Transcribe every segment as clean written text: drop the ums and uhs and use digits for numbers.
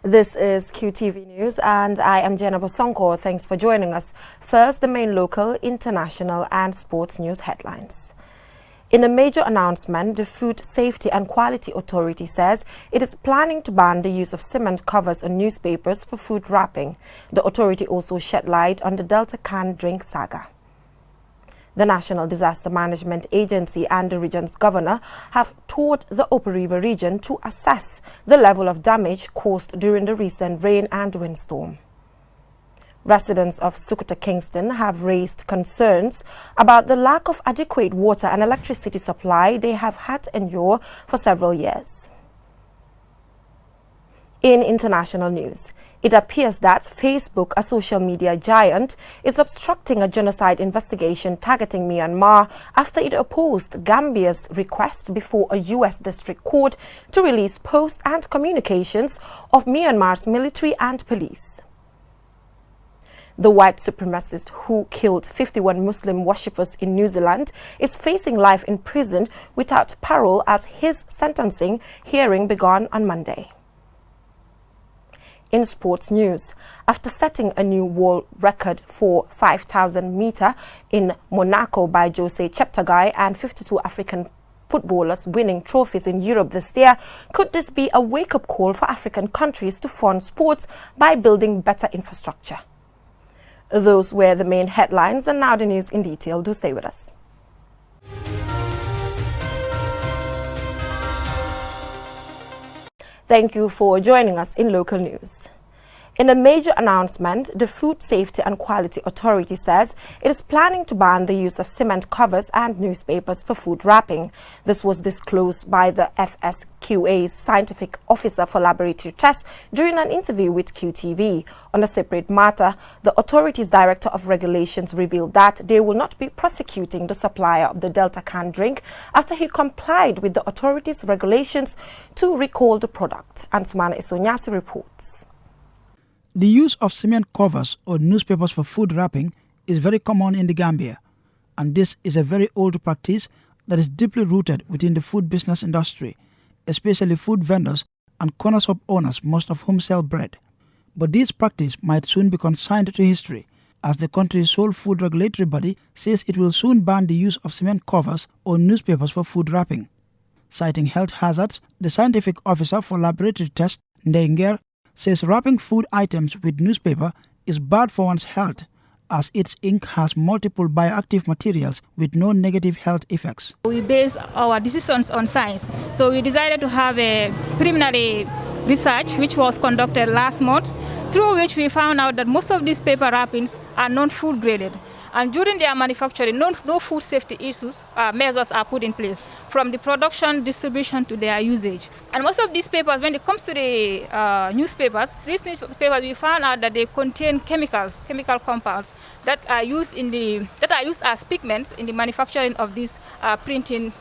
This is Qtv News and I am Jenna Bosonko. Thanks for joining us. First, the main local, international and sports news headlines. In a major announcement, the Food Safety and Quality Authority says it is planning to ban the use of cement covers on newspapers for food wrapping. The authority also shed light on the Delta canned drink saga. The National Disaster Management Agency and the region's governor have toured the Upper River region to assess the level of damage caused during the recent rain and windstorm. Residents of Sukuta Kingston have raised concerns about the lack of adequate water and electricity supply they have had to endure for several years. In international news, it appears that Facebook, a social media giant, is obstructing a genocide investigation targeting Myanmar after it opposed Gambia's request before a U.S. district court to release posts and communications of Myanmar's military and police. The white supremacist who killed 51 Muslim worshippers in New Zealand is facing life in prison without parole as his sentencing hearing began on Monday. In sports news, after setting a new world record for 5,000 meter in Monaco by Jose Cheptegei and 52 African footballers winning trophies in Europe this year, could this be a wake-up call for African countries to fund sports by building better infrastructure? Those were the main headlines, and now the news in detail. Do stay with us. Thank you for joining us in local news. In a major announcement, the Food Safety and Quality Authority says it is planning to ban the use of cement covers and newspapers for food wrapping. This was disclosed by the FSQA's scientific officer for laboratory tests during an interview with QTV. On a separate matter, the authority's director of regulations revealed that they will not be prosecuting the supplier of the Delta canned drink after he complied with the authority's regulations to recall the product. Ansumana Isonyasi reports. The use of cement covers or newspapers for food wrapping is very common in the Gambia, and this is a very old practice that is deeply rooted within the food business industry, especially food vendors and corner shop owners, most of whom sell bread. But this practice might soon be consigned to history, as the country's sole food regulatory body says it will soon ban the use of cement covers or newspapers for food wrapping. Citing health hazards, the scientific officer for laboratory tests, Ndenger, says wrapping food items with newspaper is bad for one's health, as its ink has multiple bioactive materials with no negative health effects. We base our decisions on science, so we decided to have a preliminary research which was conducted last month, through which we found out that most of these paper wrappings are non-food graded. And during their manufacturing, no food safety measures are put in place, from the production, distribution to their usage. And most of these papers, when it comes to the newspapers, these newspapers, we found out that they contain chemical compounds that are used as pigments in the manufacturing of these printing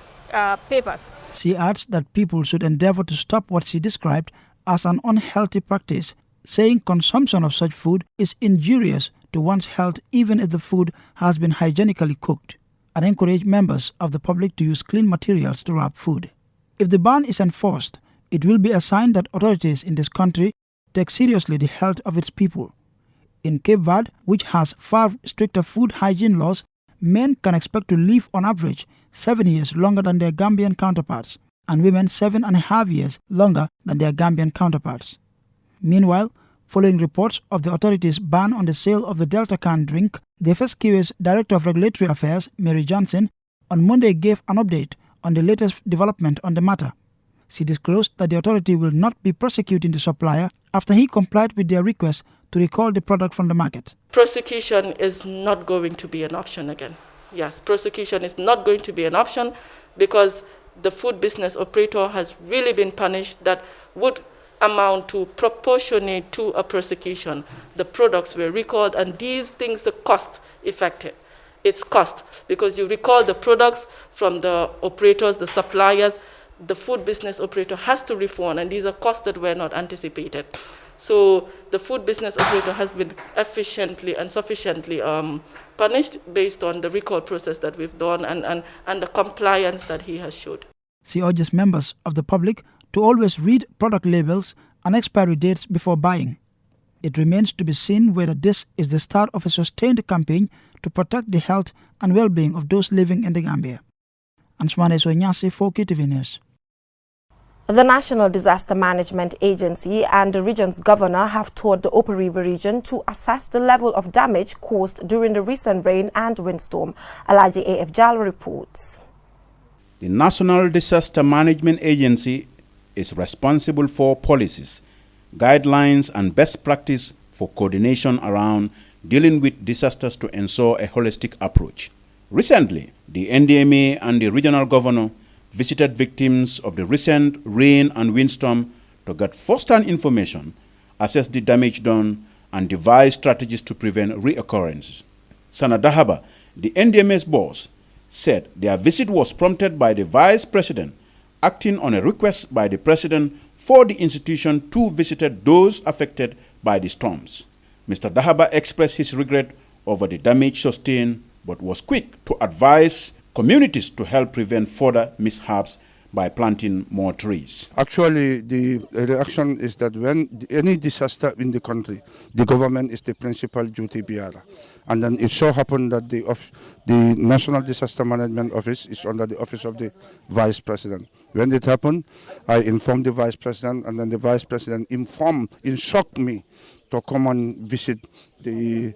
papers. She adds that people should endeavor to stop what she described as an unhealthy practice, saying consumption of such food is injurious to one's health even if the food has been hygienically cooked, and encourage members of the public to use clean materials to wrap food. If the ban is enforced, it will be a sign that authorities in this country take seriously the health of its people. In Cape Verde, which has far stricter food hygiene laws, men can expect to live on average 7 years longer than their Gambian counterparts, and women 7.5 years longer than their Gambian counterparts. Meanwhile, following reports of the authorities' ban on the sale of the Delta canned drink, the FSQA's Director of Regulatory Affairs, Mary Johnson, on Monday gave an update on the latest development on the matter. She disclosed that the authority will not be prosecuting the supplier after he complied with their request to recall the product from the market. Prosecution is not going to be an option again. Yes, prosecution is not going to be an option because the food business operator has really been punished that would amount to proportionate to a prosecution. The products were recalled, and these things, the cost affected. It's cost because you recall the products from the operators, the suppliers, the food business operator has to refund, and these are costs that were not anticipated. So the food business operator has been efficiently and sufficiently punished based on the recall process that we've done and the compliance that he has showed. She urges members of the public to always read product labels and expiry dates before buying. It remains to be seen whether this is the start of a sustained campaign to protect the health and well-being of those living in the Gambia. Ansmane Soinyasi for Qtv News. The National Disaster Management Agency and the region's governor have toured the Upper River region to assess the level of damage caused during the recent rain and windstorm. Alaji A.F. Jalo reports. The National Disaster Management Agency is responsible for policies, guidelines and best practice for coordination around dealing with disasters to ensure a holistic approach. Recently, the NDMA and the regional governor visited victims of the recent rain and windstorm to get first-hand information, assess the damage done, and devise strategies to prevent reoccurrences. Sana Dahaba, the NDMA's boss, said their visit was prompted by the vice president acting on a request by the president for the institution to visit those affected by the storms. Mr. Dahaba expressed his regret over the damage sustained, but was quick to advise communities to help prevent further mishaps by planting more trees. Actually, the reaction is that when any disaster in the country, the government is the principal duty bearer. And then it so happened that the National Disaster Management Office is under the office of the Vice President. When it happened, I informed the Vice President, and then the Vice President instructed me to come and visit the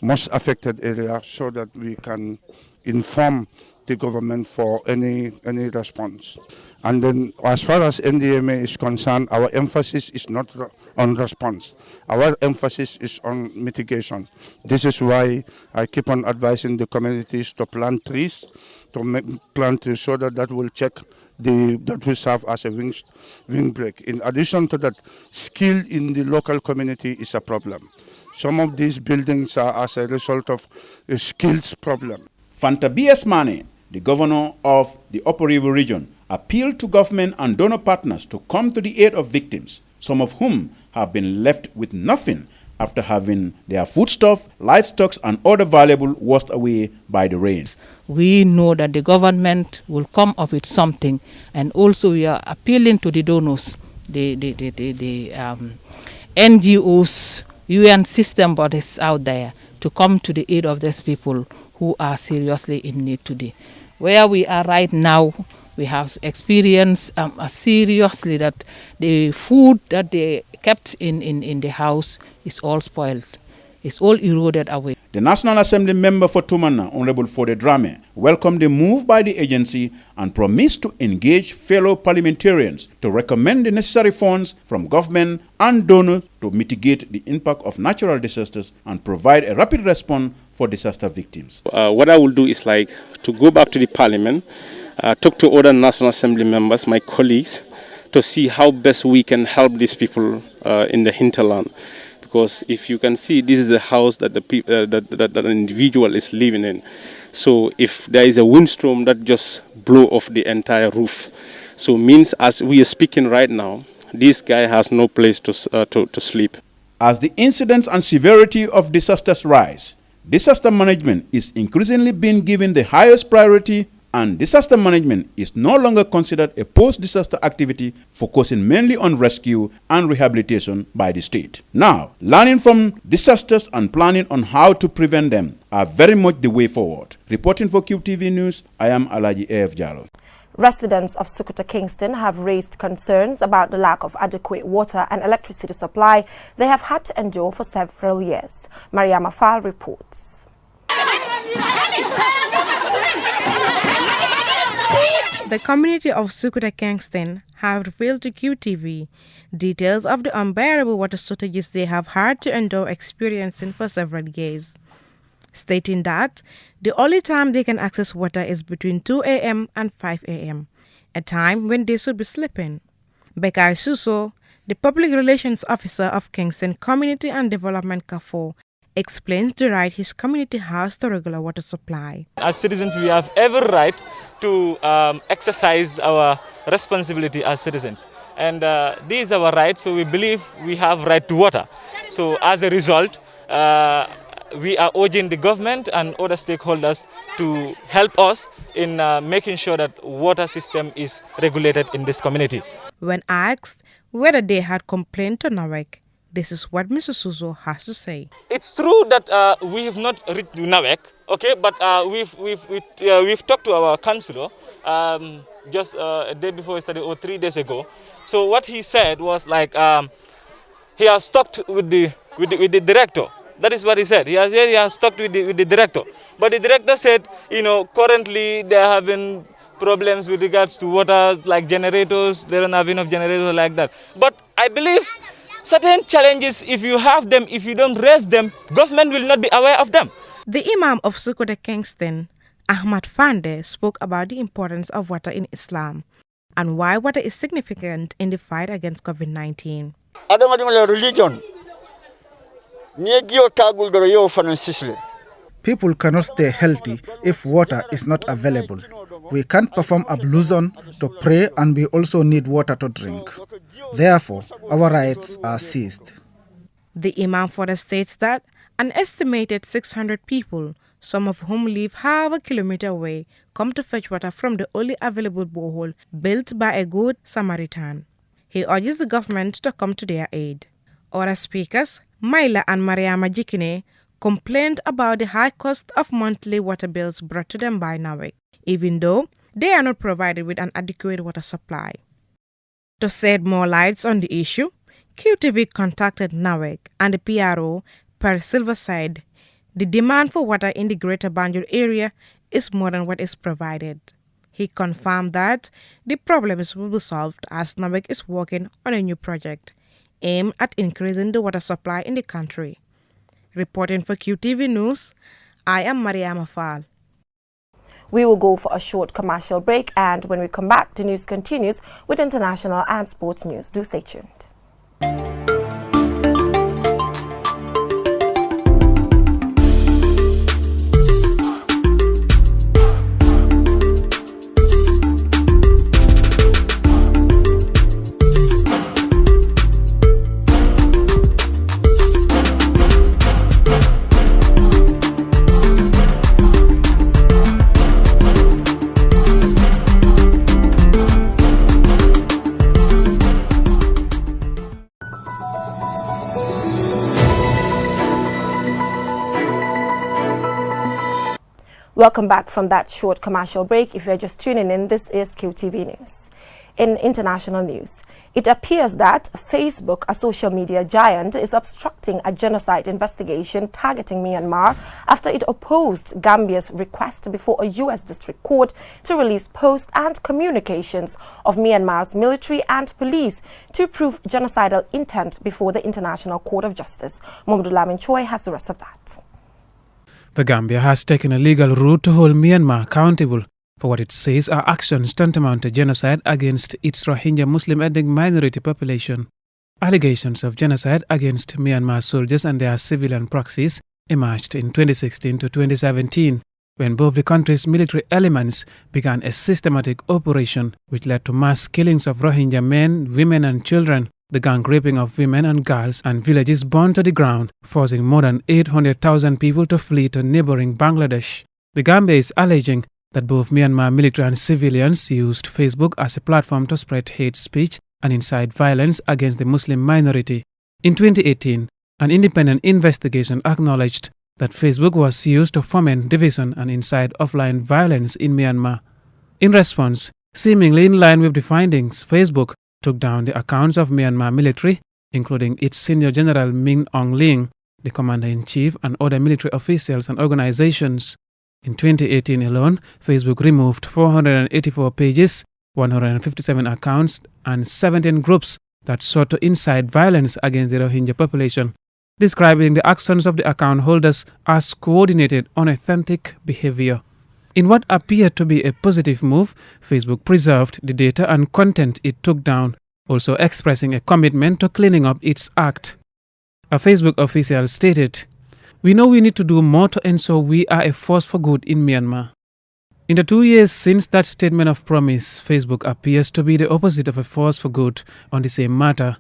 most affected area so that we can inform the government for any response. And then as far as NDMA is concerned, our emphasis is not on response. Our emphasis is on mitigation. This is why I keep on advising the communities to plant trees, plant trees so that will check that will serve as a windbreak. In addition to that, skill in the local community is a problem. Some of these buildings are as a result of a skills problem. Fanta B.S. Mane, the governor of the Upper River region, appealed to government and donor partners to come to the aid of victims, some of whom have been left with nothing after having their foodstuff, livestock and other valuable washed away by the rains. We know that the government will come up with something, and also we are appealing to the donors, the NGOs, UN system bodies out there to come to the aid of these people who are seriously in need today. Where we are right now, we have experienced seriously that the food that they kept in the house is all spoiled. It's all eroded away. The National Assembly member for Tumana, Honorable Fode Drame, welcomed the move by the agency and promised to engage fellow parliamentarians to recommend the necessary funds from government and donors to mitigate the impact of natural disasters and provide a rapid response for disaster victims. What I will do is to go back to the parliament, talk to other National Assembly members, my colleagues, to see how best we can help these people in the hinterland. Because if you can see, this is the house that that an individual is living in. So if there is a windstorm that just blow off the entire roof, so means as we are speaking right now, this guy has no place to sleep. As the incidence and severity of disasters rise, disaster management is increasingly being given the highest priority, and disaster management is no longer considered a post-disaster activity focusing mainly on rescue and rehabilitation by the state. Now, learning from disasters and planning on how to prevent them are very much the way forward. Reporting for QTV News, I am Alaji A.F. Jalo. Residents of Sukuta Kingston have raised concerns about the lack of adequate water and electricity supply they have had to endure for several years. Mariama Fall reports. The community of Sukuta Kingston have revealed to QTV details of the unbearable water shortages they have had to endure experiencing for several years, stating that the only time they can access water is between 2 a.m. and 5 a.m., a time when they should be sleeping. Bekai Suso, the Public Relations Officer of Kingston Community and Development CAFO, explains the right his community has to regular water supply. As citizens, we have every right to exercise our responsibility as citizens. And this is our right, so we believe we have right to water. So as a result, we are urging the government and other stakeholders to help us in making sure that water system is regulated in this community. When asked whether they had complained to NAWEC. This is what Mr. Suso has to say. It's true that we have not reached NAWEC, okay, but we've talked to our councillor just a day before yesterday or 3 days ago. So what he said was like he has talked with the director. That is what he said. He has talked with the director. But the director said, currently they are having problems with regards to water, like generators. They don't have enough generators like that. But I believe certain challenges, if you have them, if you don't raise them, government will not be aware of them. The Imam of Sukuta Kingston, Ahmad Fande, spoke about the importance of water in Islam and why water is significant in the fight against COVID-19. Religion. People cannot stay healthy if water is not available. We can't perform ablution to pray, and we also need water to drink. Therefore, our rights are seized. The Imam further states that an estimated 600 people, some of whom live half a kilometer away, come to fetch water from the only available borehole built by a good Samaritan. He urges the government to come to their aid. Other speakers, Maila and Mariama Jikine, complained about the high cost of monthly water bills brought to them by NAWEC, even though they are not provided with an adequate water supply. To shed more light on the issue, QTV contacted NAWEC and the PRO per Silverside. The demand for water in the Greater Banjul area is more than what is provided. He confirmed that the problems will be solved as NAWEC is working on a new project aimed at increasing the water supply in the country. Reporting for QTV News, I am Mariama Fall. We will go for a short commercial break, and when we come back, the news continues with international and sports news. Do stay tuned. Welcome back from that short commercial break. If you're just tuning in, this is Qtv News. In international news, it appears that Facebook, a social media giant, is obstructing a genocide investigation targeting Myanmar after it opposed Gambia's request before a U.S. district court to release posts and communications of Myanmar's military and police to prove genocidal intent before the International Court of Justice. Mamadou Lamin Choi has the rest of that. The Gambia has taken a legal route to hold Myanmar accountable for what it says are actions tantamount to genocide against its Rohingya Muslim ethnic minority population. Allegations of genocide against Myanmar soldiers and their civilian proxies emerged in 2016 to 2017, when both the country's military elements began a systematic operation which led to mass killings of Rohingya men, women and children, the gang raping of women and girls, and villages burned to the ground, forcing more than 800,000 people to flee to neighboring Bangladesh. The Gambia is alleging that both Myanmar military and civilians used Facebook as a platform to spread hate speech and incite violence against the Muslim minority. In 2018, an independent investigation acknowledged that Facebook was used to foment division and incite offline violence in Myanmar. In response, seemingly in line with the findings, Facebook took down the accounts of Myanmar military, including its senior general Min Aung Hlaing, the commander-in-chief, and other military officials and organizations. In 2018 alone, Facebook removed 484 pages, 157 accounts, and 17 groups that sought to incite violence against the Rohingya population, describing the actions of the account holders as coordinated, unauthentic behavior. In what appeared to be a positive move, Facebook preserved the data and content it took down, also expressing a commitment to cleaning up its act. A Facebook official stated, "We know we need to do more to ensure we are a force for good in Myanmar." In the 2 years since that statement of promise, Facebook appears to be the opposite of a force for good on the same matter.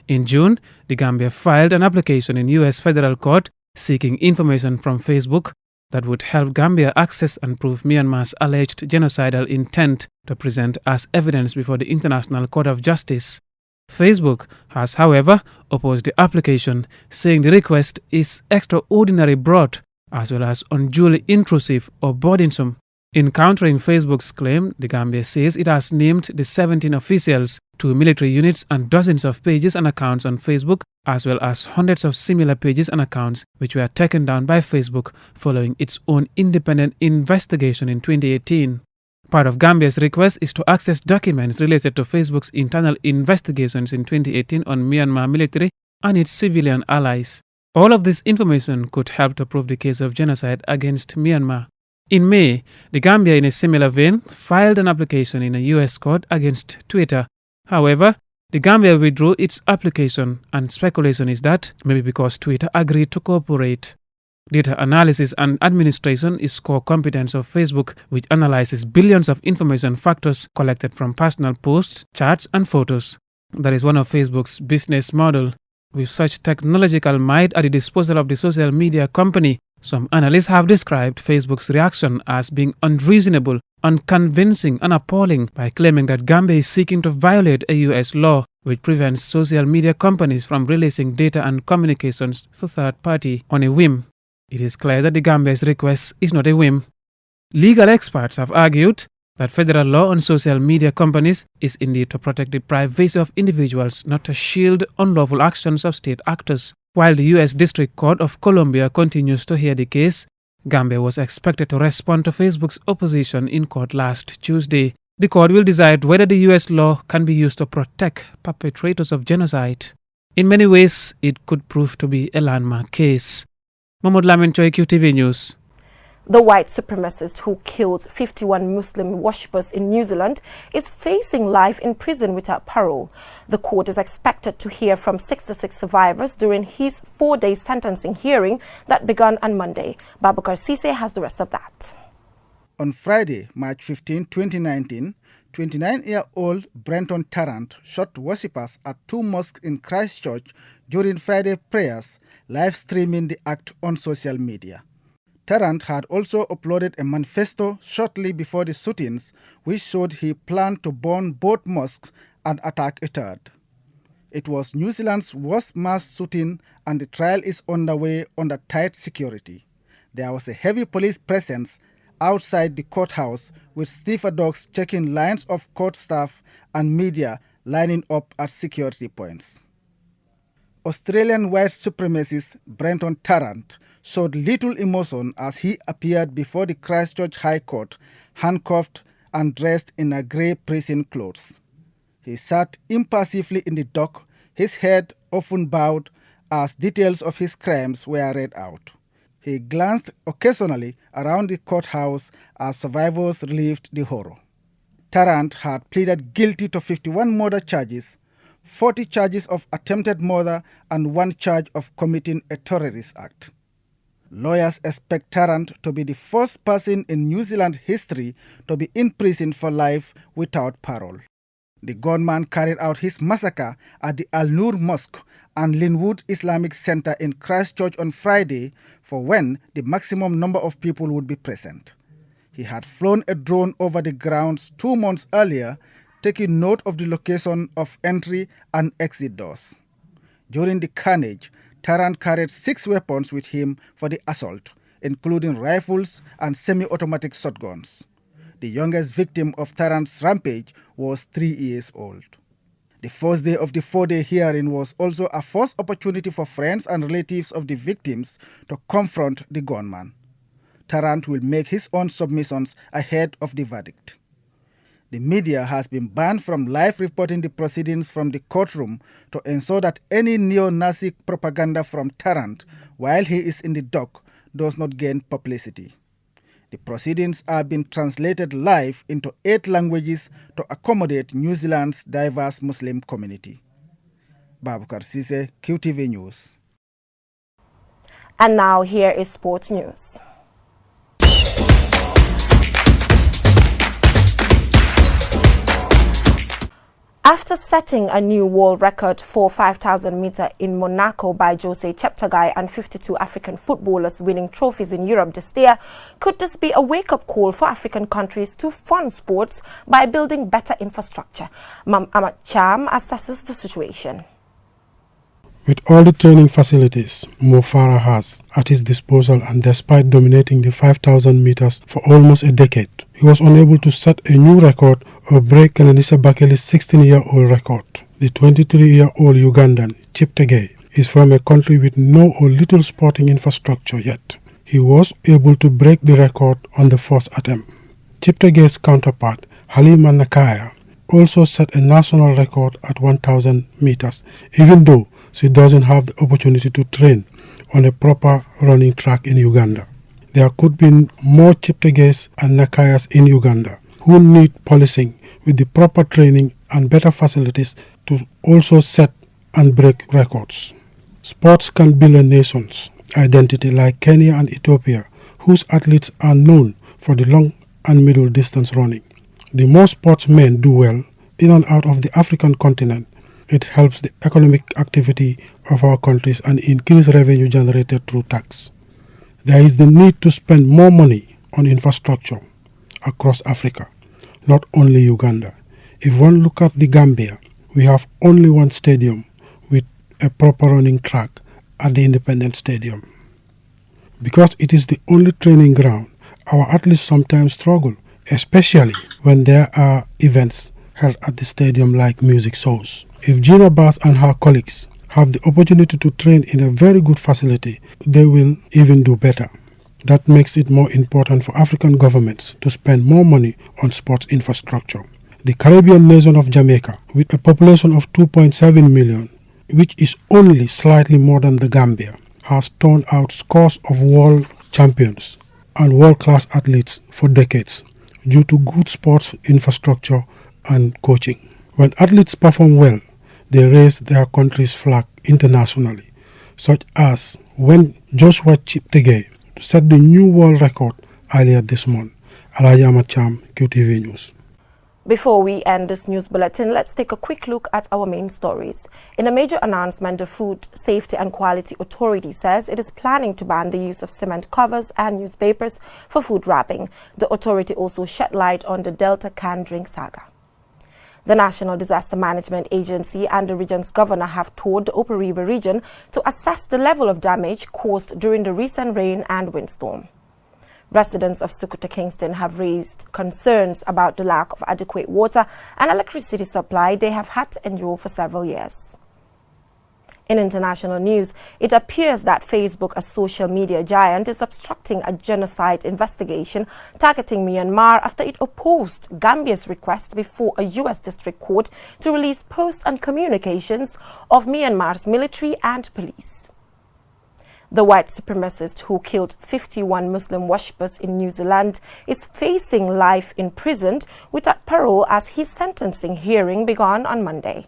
In June, the Gambia filed an application in U.S. federal court seeking information from Facebook that would help Gambia access and prove Myanmar's alleged genocidal intent to present as evidence before the International Court of Justice. Facebook has, however, opposed the application, saying the request is extraordinarily broad as well as unduly intrusive or burdensome. In countering Facebook's claim, the Gambia says it has named the 17 officials, 2 military units and dozens of pages and accounts on Facebook, as well as hundreds of similar pages and accounts which were taken down by Facebook following its own independent investigation in 2018. Part of Gambia's request is to access documents related to Facebook's internal investigations in 2018 on Myanmar military and its civilian allies. All of this information could help to prove the case of genocide against Myanmar. In May, the Gambia, in a similar vein, filed an application in a U.S. court against Twitter. However, the Gambia withdrew its application, and speculation is that maybe because Twitter agreed to cooperate. Data analysis and administration is core competence of Facebook, which analyzes billions of information factors collected from personal posts, chats, and photos. That is one of Facebook's business model. With such technological might at the disposal of the social media company, some analysts have described Facebook's reaction as being unreasonable, unconvincing, and appalling by claiming that Gambia is seeking to violate a U.S. law which prevents social media companies from releasing data and communications to third party on a whim. It is clear that the Gambia's request is not a whim. Legal experts have argued that federal law on social media companies is indeed to protect the privacy of individuals, not to shield unlawful actions of state actors. While the U.S. District Court of Columbia continues to hear the case, Gambia was expected to respond to Facebook's opposition in court last Tuesday. The court will decide whether the U.S. law can be used to protect perpetrators of genocide. In many ways, it could prove to be a landmark case. Mahmoud Lamin Choi, Qtv News. The white supremacist who killed 51 Muslim worshippers in New Zealand is facing life in prison without parole. The court is expected to hear from 66 survivors during his 4-day sentencing hearing that began on Monday. Babakar Sise has the rest of that. On Friday, March 15, 2019, 29-year-old Brenton Tarrant shot worshippers at 2 mosques in Christchurch during Friday prayers, live streaming the act on social media. Tarrant had also uploaded a manifesto shortly before the shootings, which showed he planned to burn both mosques and attack a third. It was New Zealand's worst mass shooting, and the trial is underway under tight security. There was a heavy police presence outside the courthouse, with sniffer dogs checking lines of court staff and media lining up at security points. Australian white supremacist Brenton Tarrant showed little emotion as he appeared before the Christchurch High Court, handcuffed and dressed in a grey prison clothes. He sat impassively in the dock, his head often bowed as details of his crimes were read out. He glanced occasionally around the courthouse as survivors relived the horror. Tarrant had pleaded guilty to 51 murder charges, 40 charges of attempted murder, and 1 charge of committing a terrorist act. Lawyers expect Tarrant to be the first person in New Zealand history to be in prison for life without parole. The gunman carried out his massacre at the Al Noor Mosque and Linwood Islamic Center in Christchurch on Friday for when the maximum number of people would be present. He had flown a drone over the grounds 2 months earlier, taking note of the location of entry and exit doors. During the carnage, Tarrant carried 6 weapons with him for the assault, including rifles and semi-automatic shotguns. The youngest victim of Tarrant's rampage was 3 years old. The first day of the 4-day hearing was also a first opportunity for friends and relatives of the victims to confront the gunman. Tarrant will make his own submissions ahead of the verdict. The media has been banned from live reporting the proceedings from the courtroom to ensure that any neo-Nazi propaganda from Tarrant while he is in the dock does not gain publicity. The proceedings are being translated live into 8 languages to accommodate New Zealand's diverse Muslim community. Babakar Sise, Qtv News. And now here is sports news. After setting a new world record for 5,000 meter in Monaco by Qtv Chapter and 52 African footballers winning trophies in Europe this year, could this be a wake-up call for African countries to fund sports by building better infrastructure? Mam Amat Cham assesses the situation. With all the training facilities Mo Farah has at his disposal, and despite dominating the 5,000 meters for almost a decade, he was unable to set a new record or break Kenenisa Bakeli's 16-year-old record. The 23-year-old Ugandan, Qtv, is from a country with no or little sporting infrastructure yet. He was able to break the record on the first attempt. Qtv's counterpart, Halima Nakaya, also set a national record at 1,000 meters, even though she doesn't have the opportunity to train on a proper running track in Uganda. There could be more Qtvs and Nakayas in Uganda who need policing with the proper training and better facilities to also set and break records. Sports can build a nation's identity like Kenya and Ethiopia, whose athletes are known for the long and middle distance running. The more sportsmen do well in and out of the African continent, it helps the economic activity of our countries and increase revenue generated through tax. There is the need to spend more money on infrastructure across Africa, not only Uganda. If one look at the Gambia, we have only one stadium with a proper running track at the Independence Stadium. Because it is the only training ground, our athletes sometimes struggle, especially when there are events held at the stadium like music shows. If Gina Bass and her colleagues have the opportunity to train in a very good facility, they will even do better. That makes it more important for African governments to spend more money on sports infrastructure. The Caribbean nation of Jamaica, with a population of 2.7 million, which is only slightly more than the Gambia, has turned out scores of world champions and world-class athletes for decades due to good sports infrastructure and coaching. When athletes perform well, they raise their country's flag internationally, such as when Joshua Qtv set the new world record earlier this month. Alhaji Amat Cham, Qtv News. Before we end this news bulletin, let's take a quick look at our main stories. In a major announcement, the Food Safety and Quality Authority says it is planning to ban the use of cement covers and newspapers for food wrapping. The authority also shed light on the Delta canned drink saga. The National Disaster Management Agency and the region's governor have toured the Upper River region to assess the level of damage caused during the recent rain and windstorm. Residents of Sukuta Kingston have raised concerns about the lack of adequate water and electricity supply they have had to endure for several years. In international news, it appears that Facebook, a social media giant, is obstructing a genocide investigation targeting Myanmar after it opposed Gambia's request before a U.S. district court to release posts and communications of Myanmar's military and police. The white supremacist who killed 51 Muslim worshippers in New Zealand is facing life in prison without parole as his sentencing hearing began on Monday.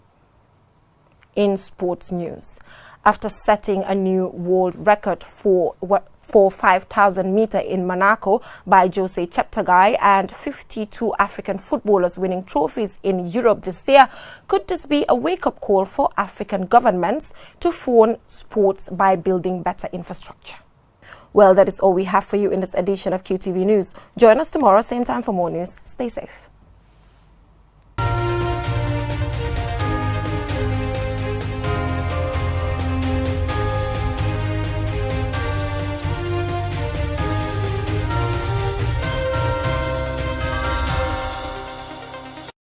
In sports news, after setting a new world record for 5,000 meter in Monaco by Qtv Chapter and 52 African footballers winning trophies in Europe this year, could this be a wake-up call for African governments to fund sports by building better infrastructure? Well, that is all we have for you in this edition of QTV News. Join us tomorrow, same time for more news. Stay safe.